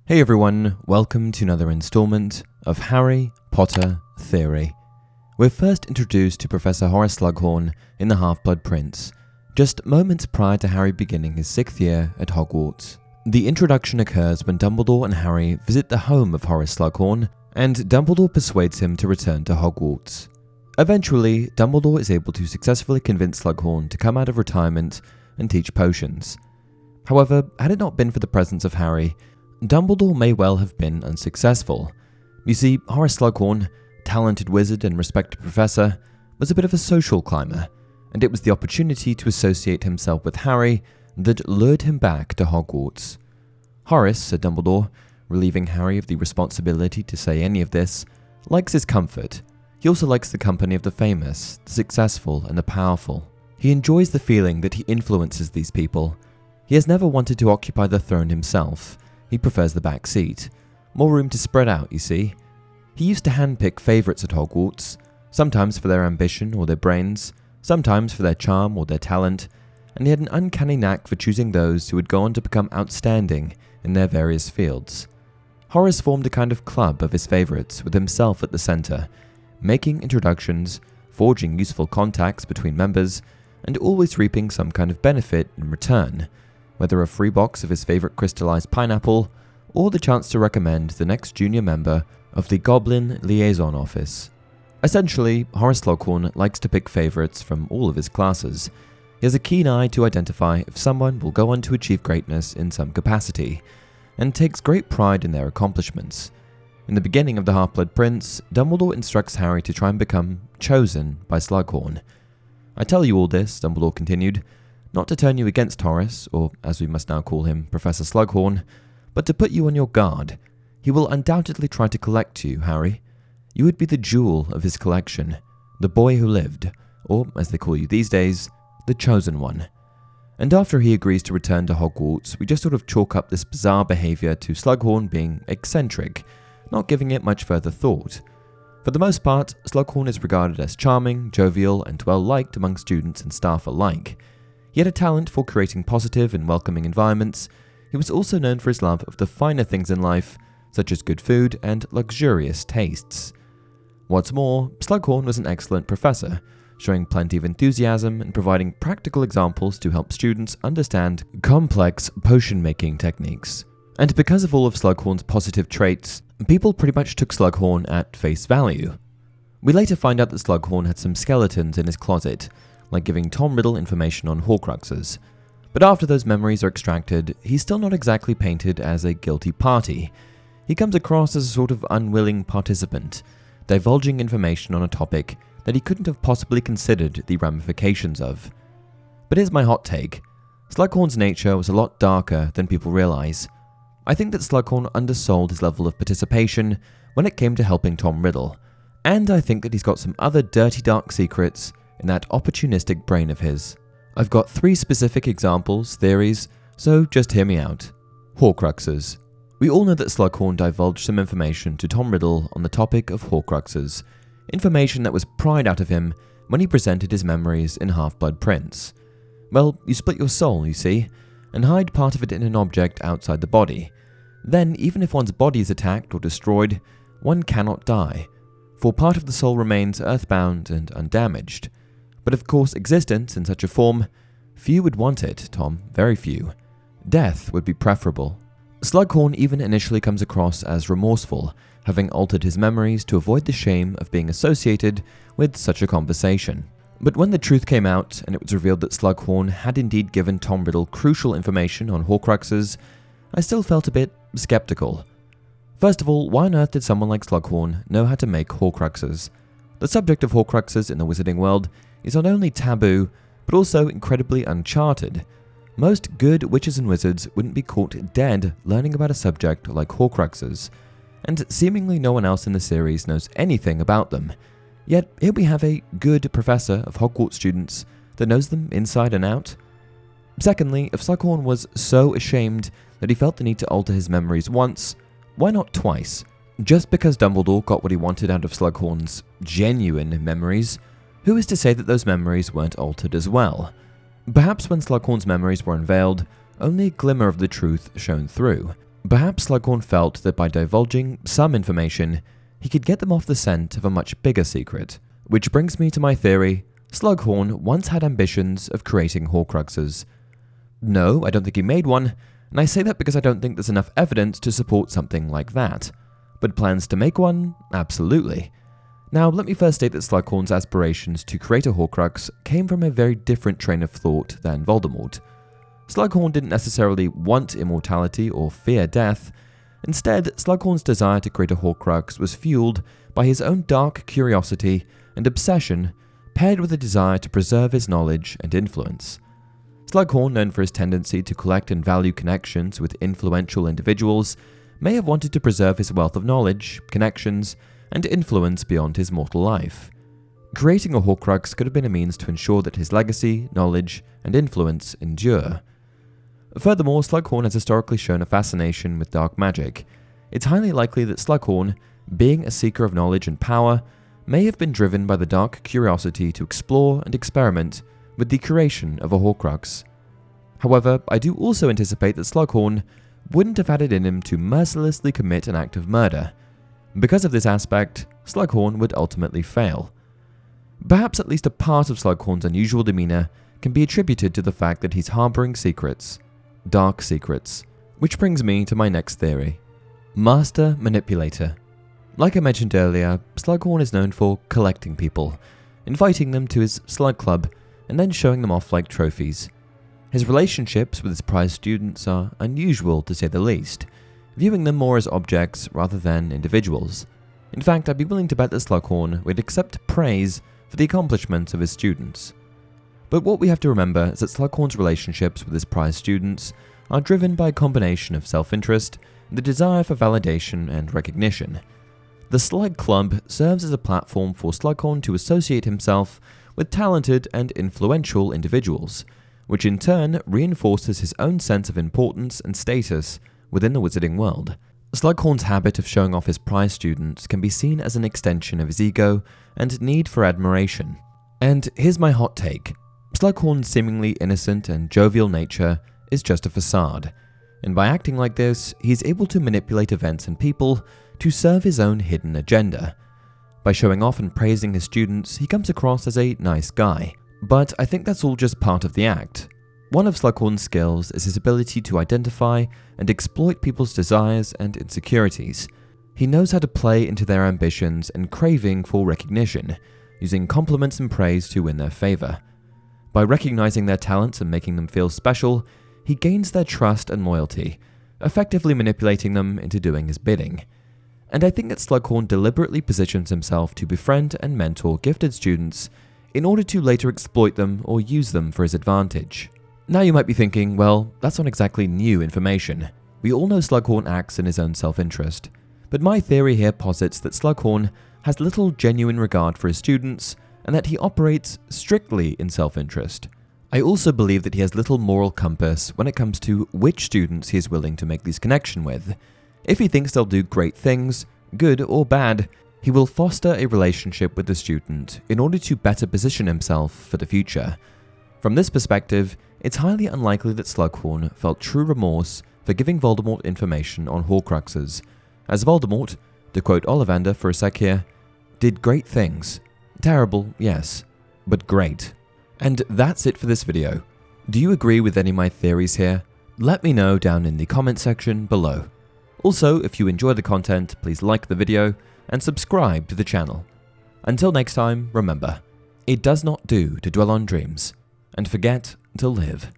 Hey everyone, welcome to another installment of Harry Potter Theory. We're first introduced to Professor Horace Slughorn in The Half-Blood Prince, just moments prior to Harry beginning his 6th year at Hogwarts. The introduction occurs when Dumbledore and Harry visit the home of Horace Slughorn, and Dumbledore persuades him to return to Hogwarts. Eventually, Dumbledore is able to successfully convince Slughorn to come out of retirement and teach potions. However, had it not been for the presence of Harry, Dumbledore may well have been unsuccessful. You see, Horace Slughorn, talented wizard and respected professor, was a bit of a social climber, and it was the opportunity to associate himself with Harry that lured him back to Hogwarts. Horace, said Dumbledore, relieving Harry of the responsibility to say any of this, likes his comfort. He also likes the company of the famous, the successful, and the powerful. He enjoys the feeling that he influences these people. He has never wanted to occupy the throne himself. He prefers the back seat. More room to spread out, you see. He used to handpick favourites at Hogwarts, sometimes for their ambition or their brains, sometimes for their charm or their talent, and he had an uncanny knack for choosing those who would go on to become outstanding in their various fields. Horace formed a kind of club of his favourites with himself at the centre, making introductions, forging useful contacts between members, and always reaping some kind of benefit in return, whether a free box of his favourite crystallized pineapple, or the chance to recommend the next junior member of the Goblin Liaison Office. Essentially, Horace Slughorn likes to pick favourites from all of his classes. He has a keen eye to identify if someone will go on to achieve greatness in some capacity, and takes great pride in their accomplishments. In the beginning of The Half-Blood Prince, Dumbledore instructs Harry to try and become chosen by Slughorn. I tell you all this, Dumbledore continued, not to turn you against Horace, or as we must now call him, Professor Slughorn, but to put you on your guard. He will undoubtedly try to collect you, Harry. You would be the jewel of his collection, the boy who lived, or as they call you these days, the chosen one. And after he agrees to return to Hogwarts, we just sort of chalk up this bizarre behaviour to Slughorn being eccentric, not giving it much further thought. For the most part, Slughorn is regarded as charming, jovial, and well-liked among students and staff alike. He had a talent for creating positive and welcoming environments. He was also known for his love of the finer things in life, such as good food and luxurious tastes. What's more, Slughorn was an excellent professor, showing plenty of enthusiasm and providing practical examples to help students understand complex potion-making techniques. And because of all of Slughorn's positive traits, people pretty much took Slughorn at face value. We later find out that Slughorn had some skeletons in his closet, like giving Tom Riddle information on Horcruxes. But after those memories are extracted, he's still not exactly painted as a guilty party. He comes across as a sort of unwilling participant, divulging information on a topic that he couldn't have possibly considered the ramifications of. But here's my hot take. Slughorn's nature was a lot darker than people realize. I think that Slughorn undersold his level of participation when it came to helping Tom Riddle, and I think that he's got some other dirty dark secrets in that opportunistic brain of his. I've got 3 specific examples, theories, so just hear me out. Horcruxes. We all know that Slughorn divulged some information to Tom Riddle on the topic of Horcruxes, information that was pried out of him when he presented his memories in Half-Blood Prince. Well, you split your soul, you see, and hide part of it in an object outside the body. Then, even if one's body is attacked or destroyed, one cannot die, for part of the soul remains earthbound and undamaged. But of course, existence in such a form, few would want it, Tom, very few. Death would be preferable. Slughorn even initially comes across as remorseful, having altered his memories to avoid the shame of being associated with such a conversation. But when the truth came out, and it was revealed that Slughorn had indeed given Tom Riddle crucial information on Horcruxes, I still felt a bit skeptical. First of all, why on earth did someone like Slughorn know how to make Horcruxes? The subject of Horcruxes in the wizarding world is not only taboo, but also incredibly uncharted. Most good witches and wizards wouldn't be caught dead learning about a subject like Horcruxes, and seemingly no one else in the series knows anything about them. Yet here we have a good professor of Hogwarts students that knows them inside and out. Secondly, if Slughorn was so ashamed that he felt the need to alter his memories once, why not twice? Just because Dumbledore got what he wanted out of Slughorn's genuine memories, who is to say that those memories weren't altered as well? Perhaps when Slughorn's memories were unveiled, only a glimmer of the truth shone through. Perhaps Slughorn felt that by divulging some information, he could get them off the scent of a much bigger secret. Which brings me to my theory: Slughorn once had ambitions of creating Horcruxes. No, I don't think he made one, and I say that because I don't think there's enough evidence to support something like that. But plans to make one? Absolutely. Now, let me first state that Slughorn's aspirations to create a Horcrux came from a very different train of thought than Voldemort. Slughorn didn't necessarily want immortality or fear death. Instead, Slughorn's desire to create a Horcrux was fueled by his own dark curiosity and obsession, paired with a desire to preserve his knowledge and influence. Slughorn, known for his tendency to collect and value connections with influential individuals, may have wanted to preserve his wealth of knowledge, connections, and influence beyond his mortal life. Creating a Horcrux could have been a means to ensure that his legacy, knowledge, and influence endure. Furthermore, Slughorn has historically shown a fascination with dark magic. It's highly likely that Slughorn, being a seeker of knowledge and power, may have been driven by the dark curiosity to explore and experiment with the creation of a Horcrux. However, I do also anticipate that Slughorn wouldn't have had it in him to mercilessly commit an act of murder. Because of this aspect, Slughorn would ultimately fail. Perhaps at least a part of Slughorn's unusual demeanor can be attributed to the fact that he's harboring secrets. Dark secrets. Which brings me to my next theory. Master Manipulator. Like I mentioned earlier, Slughorn is known for collecting people, inviting them to his slug club, and then showing them off like trophies. His relationships with his prize students are unusual to say the least, viewing them more as objects rather than individuals. In fact, I'd be willing to bet that Slughorn would accept praise for the accomplishments of his students. But what we have to remember is that Slughorn's relationships with his prize students are driven by a combination of self-interest and the desire for validation and recognition. The Slug Club serves as a platform for Slughorn to associate himself with talented and influential individuals, which in turn reinforces his own sense of importance and status within the wizarding world. Slughorn's habit of showing off his prize students can be seen as an extension of his ego and need for admiration. And here's my hot take. Slughorn's seemingly innocent and jovial nature is just a facade, and by acting like this, he's able to manipulate events and people to serve his own hidden agenda. By showing off and praising his students, he comes across as a nice guy. But I think that's all just part of the act. One of Slughorn's skills is his ability to identify and exploit people's desires and insecurities. He knows how to play into their ambitions and craving for recognition, using compliments and praise to win their favor. By recognizing their talents and making them feel special, he gains their trust and loyalty, effectively manipulating them into doing his bidding. And I think that Slughorn deliberately positions himself to befriend and mentor gifted students in order to later exploit them or use them for his advantage. Now you might be thinking, well, that's not exactly new information. We all know Slughorn acts in his own self-interest. But my theory here posits that Slughorn has little genuine regard for his students and that he operates strictly in self-interest. I also believe that he has little moral compass when it comes to which students he is willing to make these connections with. If he thinks they'll do great things, good or bad, he will foster a relationship with the student in order to better position himself for the future. From this perspective, it's highly unlikely that Slughorn felt true remorse for giving Voldemort information on Horcruxes, as Voldemort, to quote Ollivander for a sec here, did great things. Terrible, yes, but great. And that's it for this video. Do you agree with any of my theories here? Let me know down in the comment section below. Also, if you enjoy the content, please like the video and subscribe to the channel. Until next time, remember, it does not do to dwell on dreams and forget to live.